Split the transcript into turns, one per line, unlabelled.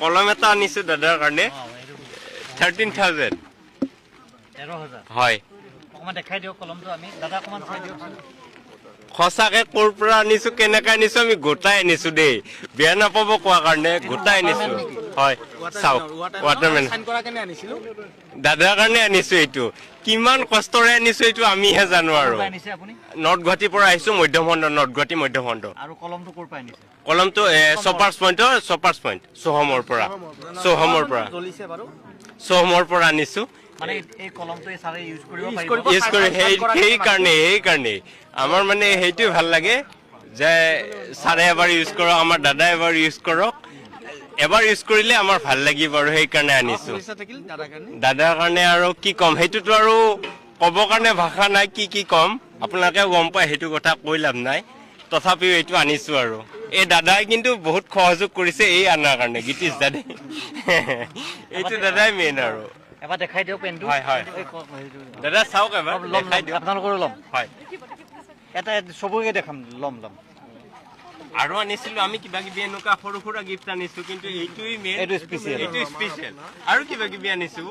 কলম এটা আনিছো দাদাৰ কাৰণে 13,000 হয়
অকমান দেখাই দিয়ক কলমটো আমি দাদা অকমান চাই দিয়ক
সঁচাকে ক'ৰ পৰা আনিছো কেনেকে আনিছো আমি গোটাই আনিছো দেই বেয়া নাপাব কোৱা কাৰণে গোটাই আনিছো হয় চাওক ৱাটাৰমেন দাদাৰ কাৰণে আনিছো এইটো কিমান কষ্টৰে আনিছো এইটো আমিহে জানো আৰু নৰ্থ গুৱাহাটীৰ পৰা আহিছো মধ্যমখণ্ড নৰ্থ গুৱাহাটী মধ্যমখণ্ড
আৰু কলমটো ক'ৰ পৰা আনিছে
কলমটো চপাৰ্ছ পইণ্ট চহমৰ পৰা আনিছো
মানে এই কলমটো চাৰে ইউজ কৰিব
ইউজ কৰি সেইকাৰণে আমাৰ মানে সেইটো ভাল লাগে যে ছাৰে এবাৰ ইউজ কৰক আমাৰ দাদাই এবাৰ ইউজ কৰক এবাৰ ইউজ কৰিলে আমাৰ ভাল লাগিব আৰু সেইকাৰণে আনিছো দাদাৰ কাৰণে আৰু কি ক'ম সেইটোতো আৰু ক'ব কাৰণে ভাষা নাই কি ক'ম আপোনালোকে গম পায় সেইটো কথা কৈ লাভ নাই তথাপিও এইটো আনিছো আৰু এই দাদাই কিন্তু বহুত সহযোগ কৰিছে এই আনাৰ কাৰণে গীতিশ দাদাই এইটো দাদাই মেইন আৰু
এবাৰ দেখাই দিয়ক পেনটো
হয় দাদা চাওক এবাৰ দেখাই দিয়ক
আপোনালোকৰো ল'ম
হয়
এটা চবকে দেখাম ল'ম
আৰু আনিছিলো আমি কিবা কিবি এনেকুৱা সৰু সুৰা গিফ্ট আনিছো কিন্তু এইটোৱেই মেইন
এইটো স্পেচিয়েল
আৰু কিবা কিবি আনিছো